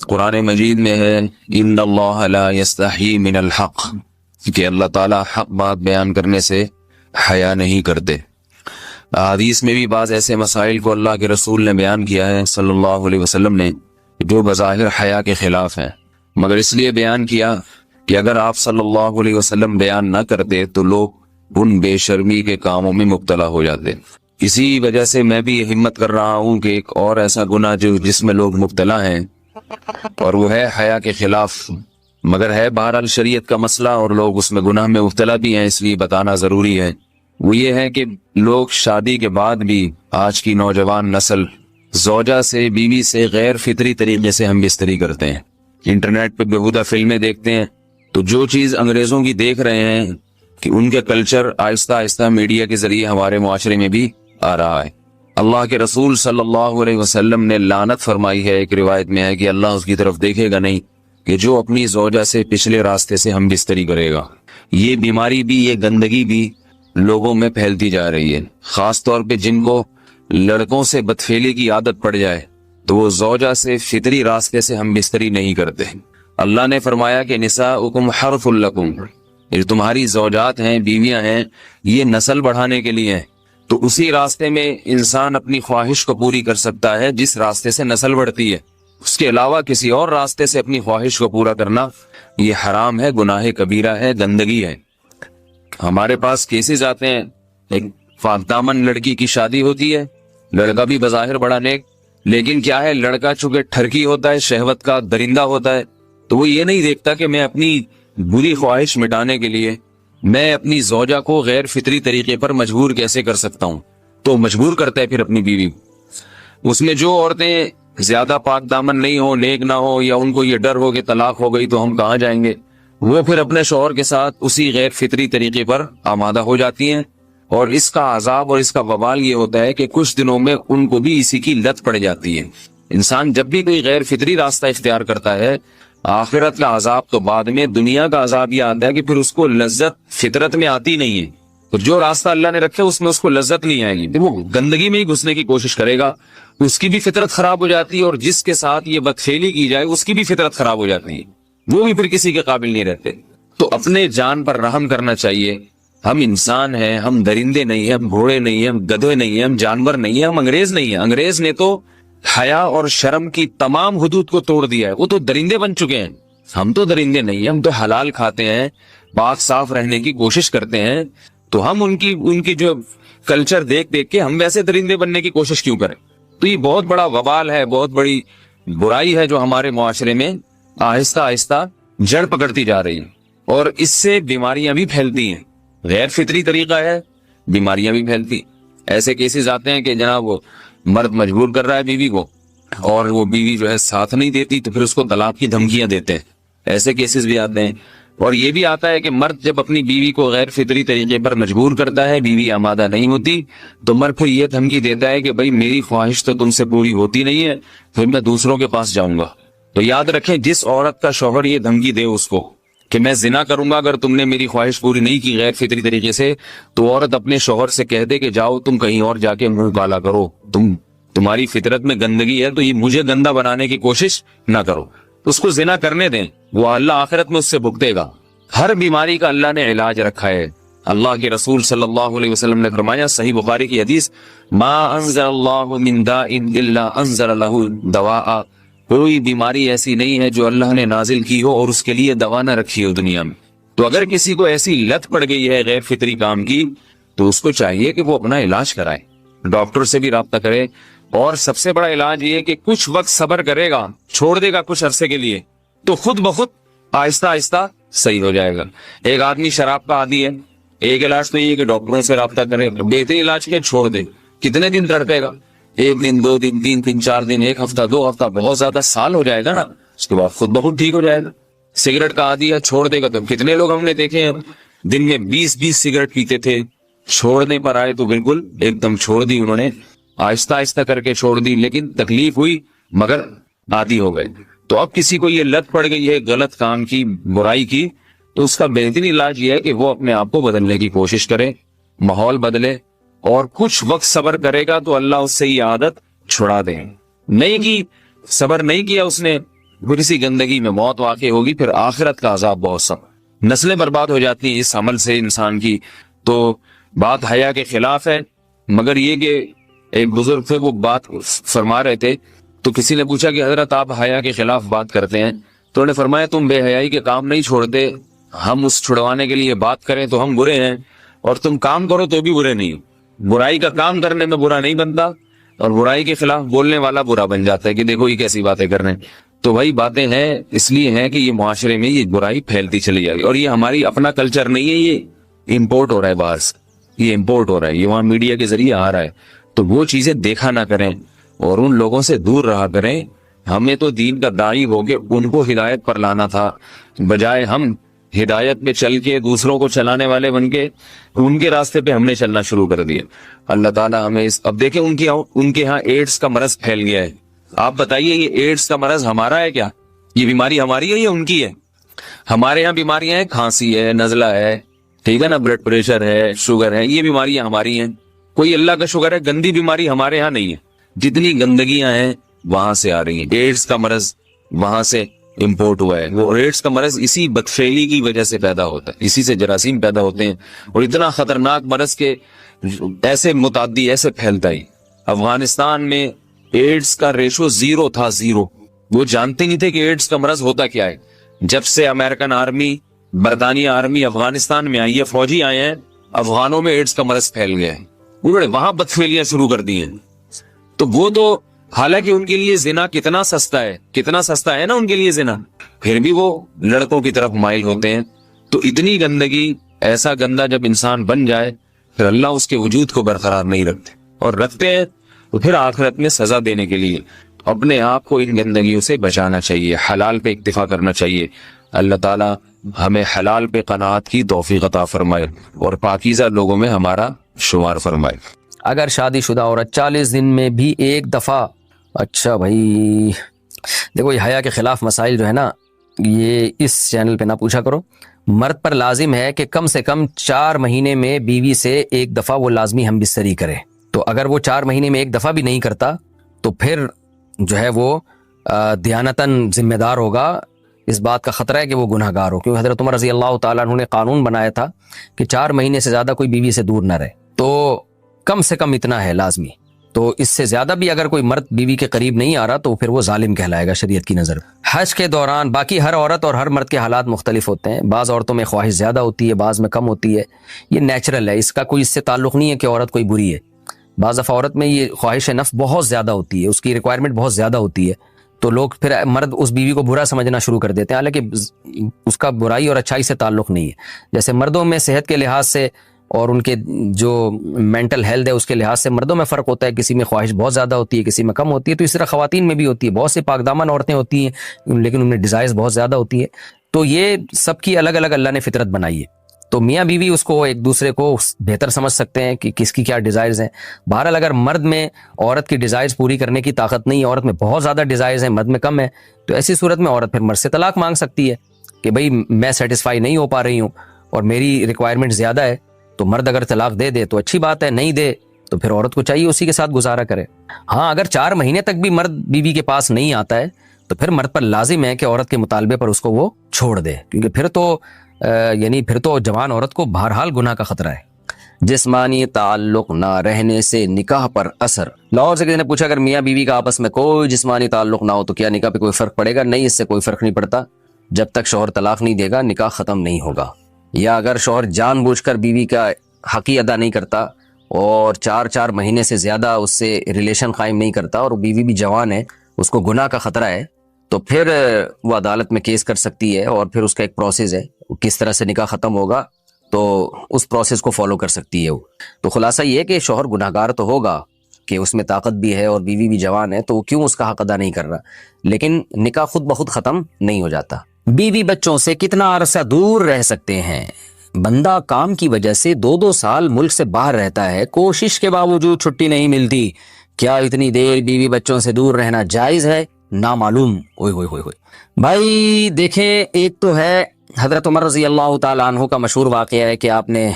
قرآن مجید میں ہے ان اللہ لا یستحی من الحق، کہ اللہ تعالیٰ حق بات بیان کرنے سے حیا نہیں کرتے۔ حدیث میں بھی بعض ایسے مسائل کو اللہ کے رسول نے بیان کیا ہے صلی اللہ علیہ وسلم نے جو بظاہر حیا کے خلاف ہیں، مگر اس لیے بیان کیا کہ اگر آپ صلی اللہ علیہ وسلم بیان نہ کرتے تو لوگ ان بے شرمی کے کاموں میں مبتلا ہو جاتے۔ اسی وجہ سے میں بھی یہ ہمت کر رہا ہوں کہ ایک اور ایسا گناہ جس میں لوگ مبتلا ہیں اور وہ ہے حیا کے خلاف، مگر ہے بہرحال شریعت کا مسئلہ اور لوگ اس میں گناہ میں مبتلا بھی ہیں، اس لیے بتانا ضروری ہے۔ وہ یہ ہے کہ لوگ شادی کے بعد بھی آج کی نوجوان نسل زوجہ سے، بیوی سے غیر فطری طریقے سے ہم بستری کرتے ہیں، انٹرنیٹ پہ بیہودہ فلمیں دیکھتے ہیں۔ تو جو چیز انگریزوں کی دیکھ رہے ہیں کہ ان کے کلچر آہستہ آہستہ میڈیا کے ذریعے ہمارے معاشرے میں بھی آ رہا ہے۔ اللہ کے رسول صلی اللہ علیہ وسلم نے لعنت فرمائی ہے، ایک روایت میں ہے کہ اللہ اس کی طرف دیکھے گا نہیں کہ جو اپنی زوجہ سے پچھلے راستے سے ہم بستری کرے گا۔ یہ بیماری بھی، یہ گندگی بھی لوگوں میں پھیلتی جا رہی ہے، خاص طور پہ جن کو لڑکوں سے بدفعلی کی عادت پڑ جائے تو وہ زوجہ سے فطری راستے سے ہم بستری نہیں کرتے۔ اللہ نے فرمایا کہ نساؤکم حرث لکم، یہ تمہاری زوجات ہیں، بیویاں ہیں، یہ نسل بڑھانے کے لیے ہیں۔ تو اسی راستے میں انسان اپنی خواہش کو پوری کر سکتا ہے جس راستے سے نسل بڑھتی ہے، اس کے علاوہ کسی اور راستے سے اپنی خواہش کو پورا کرنا یہ حرام ہے، گناہ کبیرہ ہے، گندگی ہے۔ ہمارے پاس کیسز آتے ہیں، ایک پاک دامن لڑکی کی شادی ہوتی ہے، لڑکا بھی بظاہر بڑا نیک، لیکن کیا ہے، لڑکا چونکہ ٹھرکی ہوتا ہے، شہوت کا درندہ ہوتا ہے، تو وہ یہ نہیں دیکھتا کہ میں اپنی بری خواہش مٹانے کے لیے میں اپنی زوجہ کو غیر فطری طریقے پر مجبور کیسے کر سکتا ہوں، تو مجبور کرتا ہے پھر اپنی بیوی کو۔ اس میں جو عورتیں زیادہ پاک دامن نہیں ہو، نیک نہ ہو، یا ان کو یہ ڈر ہو کہ طلاق ہو گئی تو ہم کہاں جائیں گے، وہ پھر اپنے شوہر کے ساتھ اسی غیر فطری طریقے پر آمادہ ہو جاتی ہیں، اور اس کا عذاب اور اس کا وبال یہ ہوتا ہے کہ کچھ دنوں میں ان کو بھی اسی کی لت پڑ جاتی ہے۔ انسان جب بھی کوئی غیر فطری راستہ اختیار کرتا ہے، آخرت کا عذاب تو بعد میں، دنیا کا عذاب یہ آتا ہے کہ پھر اس کو لذت فطرت میں آتی نہیں ہے۔ تو جو راستہ اللہ نے رکھے اس میں اس کو لذت نہیں آئے گی، وہ گندگی میں ہی گھسنے کی کوشش کرے گا، اس کی بھی فطرت خراب ہو جاتی ہے، اور جس کے ساتھ یہ بدفعلی کی جائے اس کی بھی فطرت خراب ہو جاتی ہے، وہ بھی پھر کسی کے قابل نہیں رہتے۔ تو اپنے جان پر رحم کرنا چاہیے۔ ہم انسان ہیں، ہم درندے نہیں ہیں، ہم گھوڑے نہیں ہیں، ہم گدھے نہیں ہیں، ہم جانور نہیں ہیں، ہم انگریز نہیں ہیں۔ انگریز نے تو حیا اور شرم کی تمام حدود کو توڑ دیا ہے، وہ تو درندے بن چکے ہیں۔ ہم تو درندے نہیں ہیں، ہم تو حلال کھاتے ہیں، پاک صاف رہنے کی کوشش کرتے ہیں، تو ہم ان کی جو کلچر دیکھ کے ہم ویسے درندے بننے کی کوشش کیوں کریں؟ تو یہ بہت بڑا وبال ہے، بہت بڑی برائی ہے جو ہمارے معاشرے میں آہستہ آہستہ جڑ پکڑتی جا رہی ہے، اور اس سے بیماریاں بھی پھیلتی ہیں۔ غیر فطری طریقہ ہے، بیماریاں بھی پھیلتی۔ ایسے کیسز آتے ہیں کہ جناب وہ مرد مجبور کر رہا ہے بیوی کو، اور وہ بیوی جو ہے ساتھ نہیں دیتی تو پھر اس کو طلاق کی دھمکیاں دیتے ہیں، ایسے کیسز بھی آتے ہیں۔ اور یہ بھی آتا ہے کہ مرد جب اپنی بیوی کو غیر فطری طریقے پر مجبور کرتا ہے، بیوی آمادہ نہیں ہوتی، تو مرد پھر یہ دھمکی دیتا ہے کہ بھائی میری خواہش تو تم سے پوری ہوتی نہیں ہے، پھر میں دوسروں کے پاس جاؤں گا۔ تو یاد رکھیں، جس عورت کا شوہر یہ دھمکی دے اس کو کہ میں زنا کروں گا اگر تم نے میری خواہش پوری نہیں کی غیر فطری طریقے سے، تو عورت اپنے شوہر سے کہہ دے کہ جاؤ تم کہیں اور جا کے منہ کالا کرو، تمہاری فطرت میں گندگی ہے تو یہ مجھے گندا بنانے کی کوشش نہ کرو، اس کو زنا کرنے دیں، وہ اللہ آخرت میں اس سے بھگتے گا۔ ہر بیماری کا اللہ نے علاج رکھا ہے۔ اللہ کے رسول صلی اللہ علیہ وسلم نے فرمایا، صحیح بخاری کی حدیث، ما انزل اللہ من داء الا انزل له دواء، کوئی بیماری ایسی نہیں ہے جو اللہ نے نازل کی ہو اور اس کے لیے دوا نہ رکھی ہو دنیا میں۔ تو اگر کسی کو ایسی لت پڑ گئی ہے غیر فطری کام کی، تو اس کو چاہیے کہ وہ اپنا علاج کرائے، ڈاکٹر سے بھی رابطہ کرے، اور سب سے بڑا علاج یہ کہ کچھ وقت صبر کرے گا، چھوڑ دے گا کچھ عرصے کے لیے، تو خود بخود آہستہ آہستہ صحیح ہو جائے گا۔ ایک آدمی شراب کا عادی ہے، ایک علاج تو یہ ہے کہ ڈاکٹروں سے رابطہ کرے، بہترین علاج کیا، چھوڑ دے۔ کتنے دن تڑپے گا؟ ایک دن، دو دن، تین دن، چار دن، ایک ہفتہ، دو ہفتہ، بہت زیادہ سال ہو جائے گا نا، اس کے بعد خود بخود ٹھیک ہو جائے گا۔ سگریٹ کا عادی ہے، چھوڑ دے گا، تو کتنے لوگ ہم نے دیکھے ہیں دن میں 20 سگریٹ پیتے تھے، چھوڑنے پر آئے تو بالکل ایک دم چھوڑ دی انہوں نے، آہستہ آہستہ کر کے چھوڑ دی، لیکن تکلیف ہوئی مگر عادی ہو گئے۔ تو اب کسی کو یہ لت پڑ گئی ہے غلط کام کی، برائی کی، تو اس کا بہترین علاج یہ ہے کہ وہ اپنے آپ کو بدلنے کی کوشش کرے، ماحول بدلے، اور کچھ وقت صبر کرے گا تو اللہ اس سے یہ عادت چھڑا دے۔ نہیں کی، صبر نہیں کیا اس نے، پھر اسی گندگی میں موت واقع ہوگی، پھر آخرت کا عذاب بہت سخت، نسلیں برباد ہو جاتی ہیں اس عمل سے انسان کی۔ تو بات حیا کے خلاف ہے، مگر یہ کہ ایک بزرگ تھے وہ بات فرما رہے تھے، تو کسی نے پوچھا کہ حضرت آپ حیا کے خلاف بات کرتے ہیں، تو انہوں نے فرمایا تم بے حیائی کے کام نہیں چھوڑتے، ہم اس چھڑوانے کے لیے بات کریں تو ہم برے ہیں، اور تم کام کرو تو بھی برے نہیں۔ برائی کا کام کرنے میں برا نہیں بنتا، اور برائی کے خلاف بولنے والا برا بن جاتا ہے کہ دیکھو یہ کیسی باتیں کر رہے ہیں۔ تو وہی باتیں ہیں، اس لیے ہیں کہ یہ معاشرے میں یہ برائی پھیلتی چلی جائے گی، اور یہ ہماری اپنا کلچر نہیں ہے، یہ امپورٹ ہو رہا ہے باہر سے، یہ امپورٹ ہو رہا ہے، یہ وہاں میڈیا کے ذریعے آ رہا ہے۔ تو وہ چیزیں دیکھا نہ کریں اور ان لوگوں سے دور رہا کریں۔ ہمیں تو دین کا داعی ہو کے ان کو ہدایت پر لانا تھا، بجائے ہم ہدایت پہ چل کے دوسروں کو چلانے والے بن کے ان کے راستے پہ ہم نے چلنا شروع کر دیا۔ اللہ تعالیٰ ہمیں اب دیکھیں ان کے ہاں ایڈز کا مرض پھیل گیا ہے۔ آپ بتائیے یہ ایڈز کا مرض ہمارا ہے کیا؟ یہ بیماری ہماری ہے یا ان کی ہے؟ ہمارے یہاں بیماریاں ہیں، کھانسی ہے، نزلہ ہے، ٹھیک ہے نا، بلڈ پریشر ہے، شوگر ہے، یہ بیماریاں ہماری ہیں۔ کوئی اللہ کا شکر ہے گندی بیماری ہمارے یہاں نہیں ہے۔ جتنی گندگیاں ہیں وہاں سے آ رہی ہیں، ایڈز کا مرض وہاں سے امپورٹ ہوا ہے۔ وہ ایڈز کا مرض اسی بدفعلی کی وجہ سے پیدا ہوتا ہے، اسی سے جراثیم پیدا ہوتے ہیں، اور اتنا خطرناک مرض کے ایسے متعدی ایسے پھیلتا ہے۔ افغانستان میں ایڈز کا ریشو 0 تھا، 0۔ وہ جانتے نہیں تھے کہ ایڈز کا مرض ہوتا کیا ہے۔ جب سے امریکن آرمی، برطانیہ آرمی افغانستان میں آئی ہے، فوجی آئے ہیں، افغانوں میں ایڈز کا مرض پھیل گیا ہے، انہوں نے وہاں بدفعلیاں شروع کر دی ہیں۔ تو وہ تو حالانکہ ان کے لیے زنا کتنا سستا ہے، کتنا سستا ہے نا ان کے لیے زنا، پھر بھی وہ لڑکوں کی طرف مائل ہوتے ہیں۔ تو اتنی گندگی، ایسا گندا جب انسان بن جائے پھر اللہ اس کے وجود کو برقرار نہیں رکھتے، اور رکھتے ہیں تو پھر آخرت میں سزا دینے کے لیے اپنے آپ کو ان گندگیوں سے بچانا چاہیے، حلال پہ اکتفا کرنا چاہیے۔ اللہ تعالی ہمیں حلال پہ قناعت کی توفیق عطا فرمائے اور پاکیزہ لوگوں میں ہمارا شمار فرمائے۔ اگر شادی شدہ عورت 40 دن میں بھی ایک دفعہ، اچھا بھائی دیکھو یہ حیا کے خلاف مسائل جو ہے نا، یہ اس چینل پہ نہ پوچھا کرو۔ مرد پر لازم ہے کہ کم سے کم 4 مہینے میں بیوی سے ایک دفعہ وہ لازمی ہم بستری کرے۔ تو اگر وہ 4 مہینے میں ایک دفعہ بھی نہیں کرتا تو پھر جو ہے وہ دیانتاً ذمہ دار ہوگا، اس بات کا خطرہ ہے کہ وہ گناہ گار ہو، کیونکہ حضرت عمر رضی اللہ تعالیٰ عنہ نے قانون بنایا تھا کہ 4 مہینے سے زیادہ کوئی بیوی سے دور نہ رہے، تو کم سے کم اتنا ہے لازمی۔ تو اس سے زیادہ بھی اگر کوئی مرد بیوی کے قریب نہیں آ رہا تو پھر وہ ظالم کہلائے گا شریعت کی نظر۔ حج کے دوران، باقی ہر عورت اور ہر مرد کے حالات مختلف ہوتے ہیں، بعض عورتوں میں خواہش زیادہ ہوتی ہے، بعض میں کم ہوتی ہے، یہ نیچرل ہے، اس کا کوئی اس سے تعلق نہیں ہے کہ عورت کوئی بری ہے۔ بعض دفعہ عورت میں یہ خواہش نفس بہت زیادہ ہوتی ہے، اس کی ریکوائرمنٹ بہت زیادہ ہوتی ہے، تو لوگ پھر مرد اس بیوی کو برا سمجھنا شروع کر دیتے ہیں، حالانکہ اس کا برائی اور اچھائی سے تعلق نہیں ہے۔ جیسے مردوں میں صحت کے لحاظ سے اور ان کے جو مینٹل ہیلتھ ہے اس کے لحاظ سے مردوں میں فرق ہوتا ہے، کسی میں خواہش بہت زیادہ ہوتی ہے، کسی میں کم ہوتی ہے، تو اس طرح خواتین میں بھی ہوتی ہے۔ بہت سی پاک دامن عورتیں ہوتی ہیں لیکن ان میں ڈیزائرز بہت زیادہ ہوتی ہے، تو یہ سب کی الگ الگ اللہ نے فطرت بنائی ہے، تو میاں بیوی اس کو ایک دوسرے کو بہتر سمجھ سکتے ہیں کہ کس کی کیا ڈیزائرز ہیں۔ بہرحال اگر مرد میں عورت کی ڈیزائرز پوری کرنے کی طاقت نہیں ہے، عورت میں بہت زیادہ ڈیزائرز ہیں، مرد میں کم ہے، تو ایسی صورت میں عورت پھر مرد سے طلاق مانگ سکتی ہے کہ بھئی میں سیٹسفائی نہیں ہو پا رہی ہوں اور میری ریکوائرمنٹ زیادہ ہے۔ تو مرد اگر طلاق دے دے تو اچھی بات ہے، نہیں دے تو پھر عورت کو چاہیے اسی کے ساتھ گزارا کرے۔ ہاں اگر 4 مہینے تک بھی مرد بیوی کے پاس نہیں آتا ہے تو پھر مرد پر لازم ہے کہ عورت کے مطالبے پر اس کو وہ چھوڑ دے، کیونکہ پھر تو جوان عورت کو بہرحال گناہ کا خطرہ ہے۔ جسمانی تعلق نہ رہنے سے نکاح پر اثر۔ لاہور سے کسی نے پوچھا اگر میاں بیوی کا آپس میں کوئی جسمانی تعلق نہ ہو تو کیا نکاح پہ کوئی فرق پڑے گا؟ نہیں، اس سے کوئی فرق نہیں پڑتا، جب تک شوہر طلاق نہیں دے گا نکاح ختم نہیں ہوگا۔ یا اگر شوہر جان بوجھ کر بیوی کا حق ہی ادا نہیں کرتا اور 4 مہینے سے زیادہ اس سے ریلیشن قائم نہیں کرتا اور بیوی بھی جوان ہے، اس کو گناہ کا خطرہ ہے، تو پھر وہ عدالت میں کیس کر سکتی ہے، اور پھر اس کا ایک پروسیس ہے، کس طرح سے نکاح ختم ہوگا تو اس پروسیس کو فالو کر سکتی ہے وہ۔ تو خلاصہ یہ ہے کہ شوہر گناہ گار تو ہوگا کہ اس میں طاقت بھی ہے اور بیوی بھی جوان ہے، تو وہ کیوں اس کا حق ادا نہیں کر رہا، لیکن نکاح خود بخود ختم نہیں ہو جاتا۔ بیوی بچوں سے کتنا عرصہ دور رہ سکتے ہیں؟ بندہ کام کی وجہ سے 2 سال ملک سے باہر رہتا ہے، کوشش کے باوجود چھٹی نہیں ملتی، کیا اتنی دیر بیوی بچوں سے دور رہنا جائز ہے؟ نامعلوم۔ اوئے ہوئے ہوئے ہوئے بھائی دیکھیں، ایک تو ہے حضرت عمر رضی اللہ تعالیٰ عنہ کا مشہور واقعہ ہے کہ آپ نے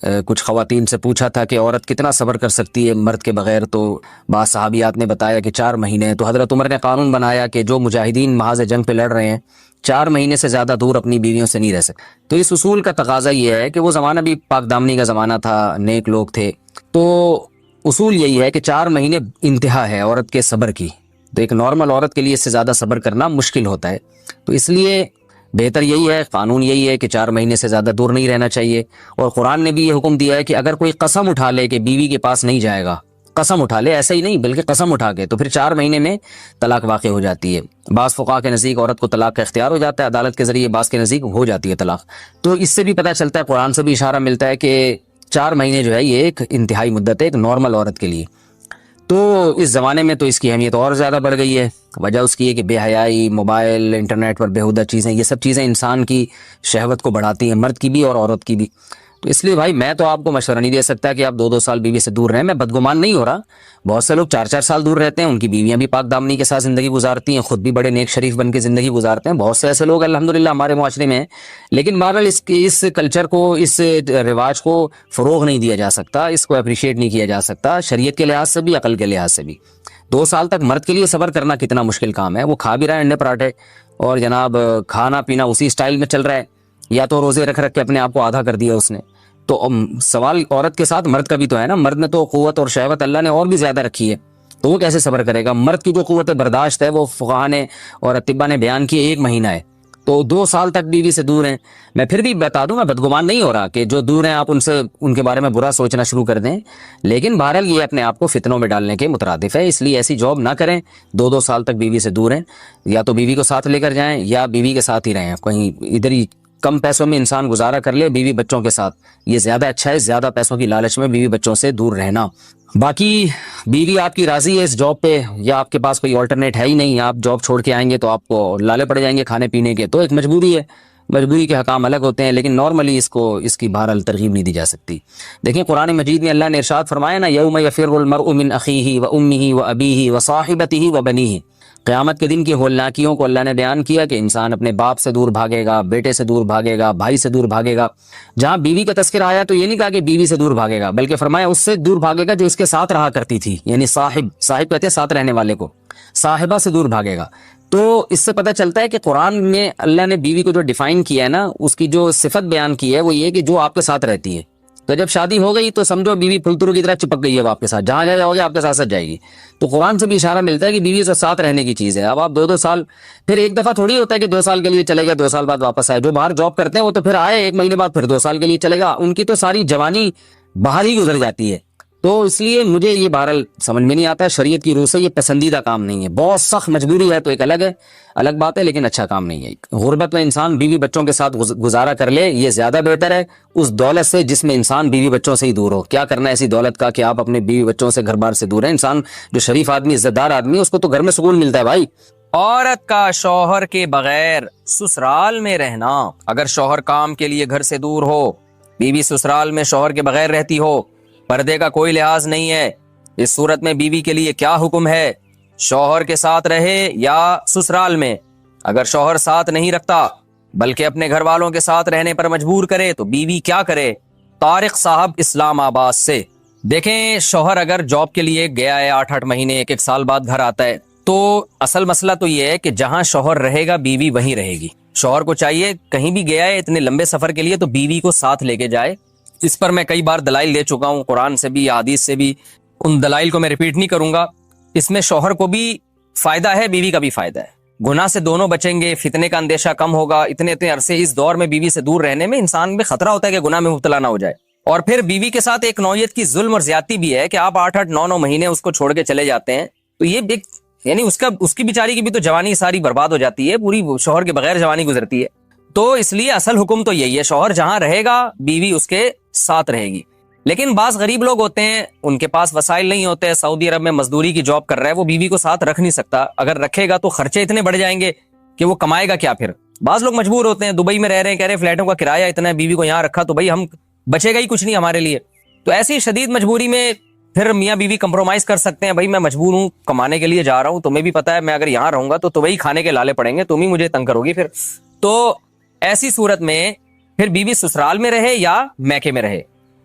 کچھ خواتین سے پوچھا تھا کہ عورت کتنا صبر کر سکتی ہے مرد کے بغیر، تو بعض صحابیات نے بتایا کہ 4 مہینے. تو حضرت عمر نے قانون بنایا کہ جو مجاہدین محاذ جنگ پہ لڑ رہے ہیں 4 مہینے سے زیادہ دور اپنی بیویوں سے نہیں رہ سکتے. تو اس اصول کا تقاضا یہ ہے کہ وہ زمانہ بھی پاک دامنی کا زمانہ تھا، نیک لوگ تھے، تو اصول یہی ہے کہ 4 مہینے انتہا ہے عورت کے صبر کی. تو ایک نارمل عورت کے لیے اس سے زیادہ صبر کرنا مشکل ہوتا ہے، تو اس لیے بہتر یہی ہے، قانون یہی ہے کہ 4 مہینے سے زیادہ دور نہیں رہنا چاہیے. اور قرآن نے بھی یہ حکم دیا ہے کہ اگر کوئی قسم اٹھا لے کہ بیوی کے پاس نہیں جائے گا، قسم اٹھا لے، ایسا ہی نہیں بلکہ قسم اٹھا کے، تو پھر 4 مہینے میں طلاق واقع ہو جاتی ہے. بعض فقہا کے نزدیک عورت کو طلاق کا اختیار ہو جاتا ہے عدالت کے ذریعے، بعض کے نزدیک ہو جاتی ہے طلاق. تو اس سے بھی پتہ چلتا ہے، قرآن سے بھی اشارہ ملتا ہے کہ 4 مہینے جو ہے یہ ایک انتہائی مدت ہے ایک نارمل عورت کے لیے. تو اس زمانے میں تو اس کی اہمیت اور زیادہ بڑھ گئی ہے. وجہ اس کی ہے کہ بے حیائی، موبائل، انٹرنیٹ پر بیہودہ چیزیں، یہ سب چیزیں انسان کی شہوت کو بڑھاتی ہیں، مرد کی بھی اور عورت کی بھی. تو اس لیے بھائی میں تو آپ کو مشورہ نہیں دے سکتا کہ آپ 2 سال بیوی سے دور رہیں. میں بدگمان نہیں ہو رہا، بہت سے لوگ 4 سال دور رہتے ہیں، ان کی بیویاں بھی پاک دامنی کے ساتھ زندگی گزارتی ہیں، خود بھی بڑے نیک شریف بن کے زندگی گزارتے ہیں. بہت سے ایسے لوگ الحمدللہ ہمارے معاشرے میں ہیں. لیکن بہرحال اس کلچر کو، اس رواج کو فروغ نہیں دیا جا سکتا، اس کو اپریشیٹ نہیں کیا جا سکتا شریعت کے لحاظ سے بھی، عقل کے لحاظ سے بھی. 2 سال تک مرد کے لیے صبر کرنا کتنا مشکل کام ہے. وہ کھا بھی رہا ہے انڈے پراٹھے اور جناب کھانا پینا اسی سٹائل میں چل رہا ہے، یا تو روزے رکھ کے اپنے آپ کو آدھا کر دیا اس نے. تو سوال عورت کے ساتھ مرد کا بھی تو ہے نا. مرد نے تو قوت اور شہوت اللہ نے اور بھی زیادہ رکھی ہے، تو وہ کیسے صبر کرے گا؟ مرد کی جو قوت برداشت ہے وہ فقہا نے اور اطباء نے بیان کی 1 مہینہ ہے. تو 2 سال تک بیوی سے دور ہیں. میں پھر بھی بتا دوں، میں بدگمان نہیں ہو رہا کہ جو دور ہیں آپ ان کے بارے میں برا سوچنا شروع کر دیں، لیکن بہرحال یہ اپنے آپ کو فتنوں میں ڈالنے کے مترادف ہے. اس لیے ایسی جاب نہ کریں. 2 سال تک بیوی سے دور ہیں، یا تو بیوی کو ساتھ لے کر جائیں یا بیوی کے ساتھ ہی رہیں. کہیں ادھر ہی کم پیسوں میں انسان گزارا کر لے بیوی بچوں کے ساتھ، یہ زیادہ اچھا ہے. زیادہ پیسوں کی لالچ میں بیوی بچوں سے دور رہنا. باقی بیوی آپ کی راضی ہے اس جاب پہ، یا آپ کے پاس کوئی آلٹرنیٹ ہے ہی نہیں، آپ جاب چھوڑ کے آئیں گے تو آپ کو لالے پڑ جائیں گے کھانے پینے کے، تو ایک مجبوری ہے. مجبوری کے حکام الگ ہوتے ہیں، لیکن نارملی اس کی بہرحال ترغیب نہیں دی جا سکتی. دیکھیں قرآن مجید میں اللہ نے ارشاد فرمایا نا، یوم یفر المرء من اخیہ وامہ وابیہ وصاحبتہ وبنیہ. قیامت کے دن کی ہولناکیوں کو اللہ نے بیان کیا کہ انسان اپنے باپ سے دور بھاگے گا، بیٹے سے دور بھاگے گا، بھائی سے دور بھاگے گا. جہاں بیوی کا تذکرہ آیا تو یہ نہیں کہا کہ بیوی سے دور بھاگے گا، بلکہ فرمایا اس سے دور بھاگے گا جو اس کے ساتھ رہا کرتی تھی، یعنی صاحب کہتے ہیں ساتھ رہنے والے کو، صاحبہ سے دور بھاگے گا. تو اس سے پتہ چلتا ہے کہ قرآن میں اللہ نے بیوی کو جو ڈیفائن کیا ہے نا، اس کی جو صفت بیان کی ہے وہ یہ کہ جو آپ کے ساتھ رہتی ہے. تو جب شادی ہو گئی تو سمجھو بیوی پھلترو کی طرح چپک گئی ہے آپ کے ساتھ، جہاں جاؤ گے آپ کے ساتھ جائے گی. تو قرآن سے بھی اشارہ ملتا ہے کہ بیوی سے ساتھ رہنے کی چیز ہے. اب آپ 2 سال، پھر ایک دفعہ تھوڑی ہوتا ہے کہ 2 سال کے لیے چلے گا 2 سال بعد واپس آئے. جو باہر جاب کرتے ہیں وہ تو پھر آئے 1 مہینے بعد پھر 2 سال کے لیے چلے گا، ان کی تو ساری جوانی باہر ہی گزر جاتی ہے. تو اس لیے مجھے یہ بہرحال سمجھ میں نہیں آتا ہے. شریعت کی روح سے یہ پسندیدہ کام نہیں ہے. بہت سخت مجبوری ہے تو ایک الگ بات ہے، لیکن اچھا کام نہیں ہے. غربت میں انسان بیوی بچوں کے ساتھ گزارا کر لے، یہ زیادہ بہتر ہے اس دولت سے جس میں انسان بیوی بچوں سے ہی دور ہو. کیا کرنا ہے ایسی دولت کا کہ آپ اپنے بیوی بچوں سے گھر بار سے دور ہیں. انسان جو شریف آدمی، عزت دار آدمی، اس کو تو گھر میں سکون ملتا ہے بھائی. عورت کا شوہر کے بغیر سسرال میں رہنا. اگر شوہر کام کے لیے گھر سے دور ہو، بیوی سسرال میں شوہر کے بغیر رہتی ہو، پردے کا کوئی لحاظ نہیں ہے، اس صورت میں بیوی کے لیے کیا حکم ہے؟ شوہر کے ساتھ رہے یا سسرال میں؟ اگر شوہر ساتھ نہیں رکھتا بلکہ اپنے گھر والوں کے ساتھ رہنے پر مجبور کرے تو بیوی کیا کرے؟ طارق صاحب اسلام آباد سے. دیکھیں شوہر اگر جاب کے لیے گیا ہے 8 مہینے 1 سال بعد گھر آتا ہے، تو اصل مسئلہ تو یہ ہے کہ جہاں شوہر رہے گا بیوی وہیں رہے گی. شوہر کو چاہیے کہیں بھی گیا ہے اتنے لمبے سفر کے لیے تو بیوی کو ساتھ لے کے جائے. اس پر میں کئی بار دلائل دے چکا ہوں، قرآن سے بھی حدیث سے بھی. ان دلائل کو میں ریپیٹ نہیں کروں گا. اس میں شوہر کو بھی فائدہ ہے، بیوی کا بھی فائدہ ہے. گناہ سے دونوں بچیں گے، فتنے کا اندیشہ کم ہوگا. اتنے عرصے اس دور میں بیوی سے دور رہنے میں انسان میں خطرہ ہوتا ہے کہ گناہ میں مبتلا نہ ہو جائے. اور پھر بیوی کے ساتھ ایک نوعیت کی ظلم اور زیادتی بھی ہے کہ آپ 8 9 مہینے اس کو چھوڑ کے چلے جاتے ہیں، تو یہ یعنی اس کی بیچاری کی بھی تو جوانی ساری برباد ہو جاتی ہے، پوری شوہر کے بغیر جوانی گزرتی ہے. تو اس لیے اصل حکم تو یہی ہے، شوہر جہاں رہے گا بیوی اس کے ساتھ رہے گی. لیکن بعض غریب لوگ ہوتے ہیں، ان کے پاس وسائل نہیں ہوتے، سعودی عرب میں مزدوری کی جاب کر رہا ہے، وہ بیوی کو ساتھ رکھ نہیں سکتا. اگر رکھے گا تو خرچے اتنے بڑھ جائیں گے کہ وہ کمائے گا کیا پھر. بعض لوگ مجبور ہوتے ہیں، دبئی میں رہ رہے ہیں، کہہ رہے فلیٹوں کا کرایہ اتنا ہے، بیوی کو یہاں رکھا تو بھائی ہم بچے گا ہی کچھ نہیں ہمارے لیے. تو ایسی شدید مجبوری میں پھر میاں بیوی کمپرومائز کر سکتے ہیں، بھائی میں مجبور ہوں، کمانے کے لیے جا رہا ہوں، تمہیں بھی پتا ہے میں اگر یہاں رہوں گا تو وہی کھانے کے لالے پڑیں گے، تم ہی مجھے تنگ کرو گی پھر. تو ایسی صورت میں پھر بیوی سسرال میں رہے یا میکے میں رہے.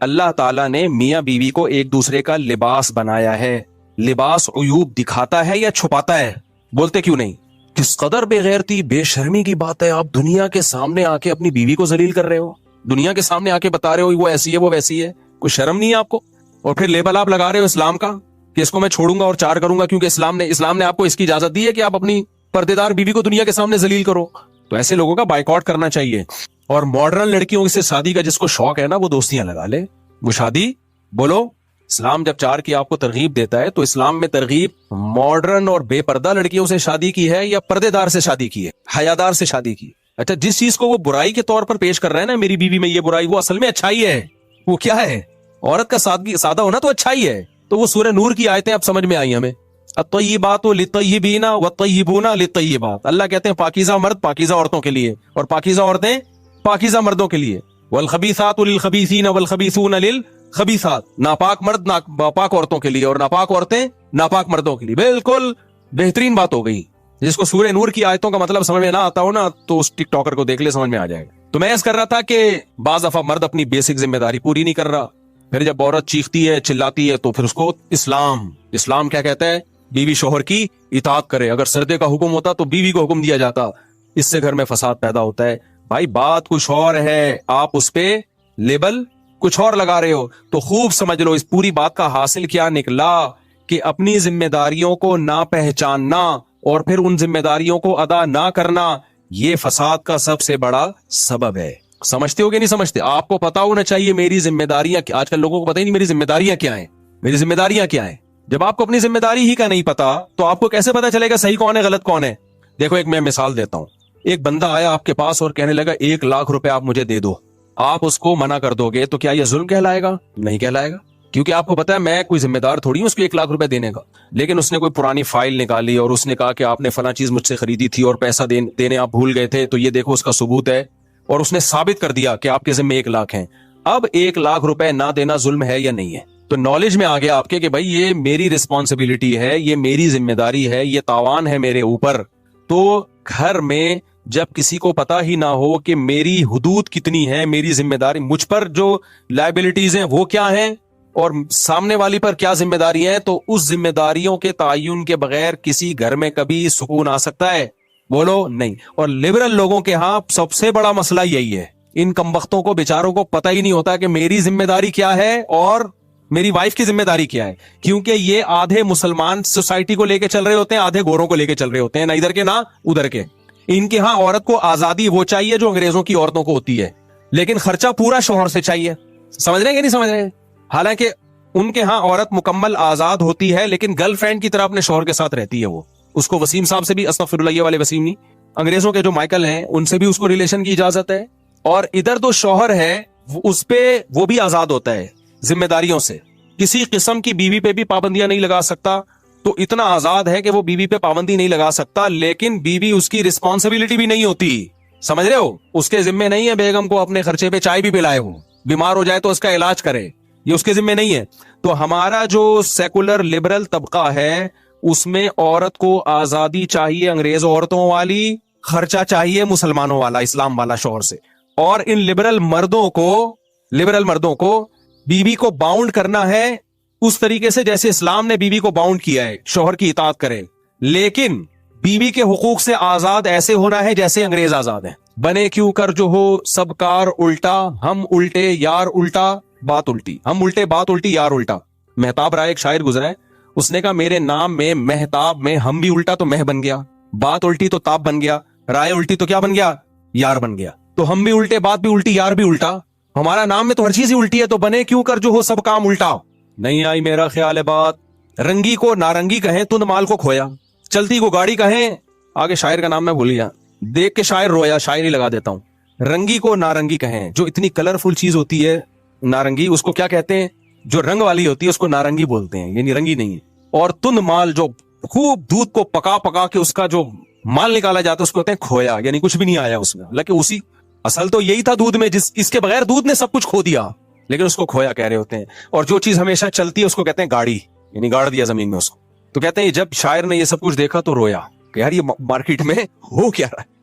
اللہ تعالیٰ نے میاں بیوی کو ایک دوسرے کا لباس بنایا ہے. لباس عیوب دکھاتا ہے یا چھپاتا ہے؟ بولتے کیوں نہیں؟ کس قدر بے غیرتی بے شرمی کی بات ہے. آپ دنیا کے سامنے آ کے اپنی بیوی کو ذلیل کر رہے ہو, دنیا کے سامنے آ کے بتا رہے ہو وہ ایسی ہے وہ ویسی ہے. کوئی شرم نہیں ہے آپ کو؟ اور پھر لیبل آپ لگا رہے ہو اسلام کا کہ اس کو میں چھوڑوں گا اور 4 کروں گا کیونکہ اسلام نے آپ کو اس کی اجازت دی ہے کہ آپ اپنی پردے دار بیوی کو دنیا کے سامنے ذلیل کرو. تو ایسے لوگوں کا بائیکاٹ کرنا چاہیے. اور ماڈرن لڑکیوں سے شادی کا جس کو شوق ہے نا وہ دوستیاں لگا لے, وہ شادی بولو. اسلام جب 4 کی آپ کو ترغیب دیتا ہے تو اسلام میں ترغیب ماڈرن اور بے پردہ لڑکیوں سے شادی کی ہے یا پردے دار سے شادی کی ہے, حیادار سے شادی کی؟ اچھا, جس چیز کو وہ برائی کے طور پر پیش کر رہے ہیں نا میری بیوی میں یہ برائی, وہ اصل میں اچھائی ہے. وہ کیا ہے؟ عورت کا سادہ ہونا تو اچھائی ہے. تو وہ سورہ نور کی آیتیں اب سمجھ میں آئی ہمیں. الطیبات للطیبین والطیبون للطیبات. اللہ کہتے ہیں پاکیزہ مرد پاکیزہ عورتوں کے لیے اور پاکیزہ عورتیں پاکیزہ مردوں کے لیے. والخبیثات للخبیثین والخبیثون للخبیثات. ناپاک مرد ناپاک عورتوں کے لیے اور ناپاک عورتیں ناپاک مردوں کے لیے. بالکل بہترین بات ہو گئی. جس کو سورہ نور کی آیتوں کا مطلب سمجھ میں نہ آتا ہو نا تو اس ٹک ٹاکر کو دیکھ لے, سمجھ میں آ جائے گا. تو میں ایسا کر رہا تھا کہ بعض دفعہ مرد اپنی بیسک ذمہ داری پوری نہیں کر رہا, پھر جب عورت چیختی ہے چلاتی ہے تو پھر اس کو اسلام کیا کہتا ہے؟ بیوی شوہر کی اطاعت کرے. اگر سردے کا حکم ہوتا تو بیوی کو حکم دیا جاتا. اس سے گھر میں فساد پیدا ہوتا ہے. بھائی بات کچھ اور ہے, آپ اس پہ لیبل کچھ اور لگا رہے ہو. تو خوب سمجھ لو اس پوری بات کا حاصل کیا نکلا کہ اپنی ذمہ داریوں کو نہ پہچاننا اور پھر ان ذمہ داریوں کو ادا نہ کرنا, یہ فساد کا سب سے بڑا سبب ہے. سمجھتے ہو کہ نہیں سمجھتے؟ آپ کو پتا ہونا چاہیے میری ذمہ داریاں. آج کل لوگوں کو پتہ ہی نہیں میری ذمہ داریاں کیا ہیں, میری ذمہ داریاں کیا ہیں. جب آپ کو اپنی ذمہ داری ہی کا نہیں پتا تو آپ کو کیسے پتا چلے گا صحیح کون ہے غلط کون ہے؟ دیکھو ایک میں مثال دیتا ہوں. ایک بندہ آیا آپ کے پاس اور کہنے لگا 1 لاکھ روپے آپ مجھے دے دو. آپ اس کو منع کر دو گے تو کیا یہ ظلم کہلائے گا؟ نہیں کہلائے گا, کیونکہ آپ کو پتا ہے میں کوئی ذمہ دار تھوڑی ہوں اس کو 1 لاکھ روپے دینے کا. لیکن اس نے کوئی پرانی فائل نکالی اور اس نے کہا کہ آپ نے فلاں چیز مجھ سے خریدی تھی اور پیسہ دینے آپ بھول گئے تھے, تو یہ دیکھو اس کا ثبوت ہے, اور اس نے ثابت کر دیا کہ آپ کے ذمہ 1 لاکھ ہیں. اب 1 لاکھ روپے نہ دینا ظلم ہے یا نہیں ہے؟ تو نالج میں آ گیا آپ کے کہ بھائی یہ میری رسپانسبلٹی ہے, یہ میری ذمہ داری ہے, یہ تاوان ہے میرے اوپر. تو گھر میں جب کسی کو پتا ہی نہ ہو کہ میری حدود کتنی ہے, میری ذمہ داری, مجھ پر جو لائبلٹیز ہیں وہ کیا ہیں اور سامنے والی پر کیا ذمہ داری ہے, تو اس ذمہ داریوں کے تعین کے بغیر کسی گھر میں کبھی سکون آ سکتا ہے؟ بولو نہیں. اور لبرل لوگوں کے ہاں سب سے بڑا مسئلہ یہی ہے, ان کمبختوں کو بیچاروں کو پتہ ہی نہیں ہوتا کہ میری ذمہ داری کیا ہے اور میری وائف کی ذمہ داری کیا ہے. کیونکہ یہ آدھے مسلمان سوسائٹی کو لے کے چل رہے ہوتے ہیں, آدھے گوروں کو لے کے چل رہے ہوتے ہیں, نہ ادھر کے نہ ادھر کے. ان کے ہاں عورت کو آزادی وہ چاہیے جو انگریزوں کی عورتوں کو ہوتی ہے, لیکن خرچہ پورا شوہر سے چاہیے. سمجھ رہے ہیں کہ نہیں سمجھ رہے؟ حالانکہ ان کے ہاں عورت مکمل آزاد ہوتی ہے لیکن گرل فرینڈ کی طرح اپنے شوہر کے ساتھ رہتی ہے. وہ اس کو وسیم صاحب سے بھی, استغفر اللہ, یہ والے وسیم نہیں, انگریزوں کے جو مائیکل ہیں ان سے بھی اس کو ریلیشن کی اجازت ہے. اور ادھر تو شوہر ہے اس پہ وہ بھی آزاد ہوتا ہے ذمہ داریوں سے, کسی قسم کی بیوی پہ بھی پابندیاں نہیں لگا سکتا. تو اتنا آزاد ہے کہ وہ بیوی پہ پابندی نہیں لگا سکتا, لیکن بیوی اس کی رسپانسبلٹی بھی نہیں ہوتی. سمجھ رہے ہو؟ اس کے ذمہ نہیں ہے بیگم کو اپنے خرچے پہ چائے بھی پلائے, ہو بیمار ہو جائے تو اس کا علاج کرے, یہ اس کے ذمہ نہیں ہے. تو ہمارا جو سیکولر لبرل طبقہ ہے اس میں عورت کو آزادی چاہیے انگریز عورتوں والی, خرچہ چاہیے مسلمانوں والا, اسلام والا شوہر سے. اور ان لبرل مردوں کو بیوی کو باؤنڈ کرنا ہے اس طریقے سے جیسے اسلام نے بیوی کو باؤنڈ کیا ہے, شوہر کی اطاعت کرے. لیکن بیوی کے حقوق سے آزاد ایسے ہونا ہے جیسے انگریز آزاد ہیں. بنے کیوں کر جو ہو سب کار الٹا, ہم الٹے یار الٹا بات الٹی, ہم الٹے بات الٹی یار الٹا. مہتاب رائے ایک شاعر گزرا ہے, اس نے کہا میرے نام میں مہتاب میں ہم بھی الٹا تو مہ بن گیا, بات الٹی تو تاب بن گیا, رائے الٹی تو کیا بن گیا, یار بن گیا. تو ہم بھی الٹے, بات بھی الٹی, یار بھی الٹا. ہمارا نام میں تو ہر چیز ہی الٹی ہے, تو بنے کیوں کر جو ہو سب کام الٹا. نہیں آئی میرا خیال ہے بات. رنگی کو نارنگی کہیں, تند مال کو کھویا. چلتی کو گاڑی کہیں, آگے شاعر کا نام میں بھول گیا, دیکھ کے شاعر رویا, شاعری لگا دیتا ہوں. رنگی کو نارنگی کہیں, جو اتنی کلرفل چیز ہوتی ہے نارنگی, اس کو کیا کہتے ہیں, جو رنگ والی ہوتی ہے اس کو نارنگی بولتے ہیں, یعنی رنگی نہیں ہے. اور تند مال, جو خوب دودھ کو پکا کے اس کا جو مال نکالا جاتا ہے اس کو کہتے ہیں کھویا, یعنی کچھ بھی نہیں آیا اس میں. حالانکہ اسی اصل تو یہی تھا دودھ میں, اس کے بغیر دودھ نے سب کچھ کھو دیا, لیکن اس کو کھویا کہہ رہے ہوتے ہیں. اور جو چیز ہمیشہ چلتی ہے اس کو کہتے ہیں گاڑی, یعنی گاڑ دیا زمین میں اس کو. تو کہتے ہیں جب شاعر نے یہ سب کچھ دیکھا تو رویا کہ یار یہ مارکیٹ میں ہو کیا رہا ہے.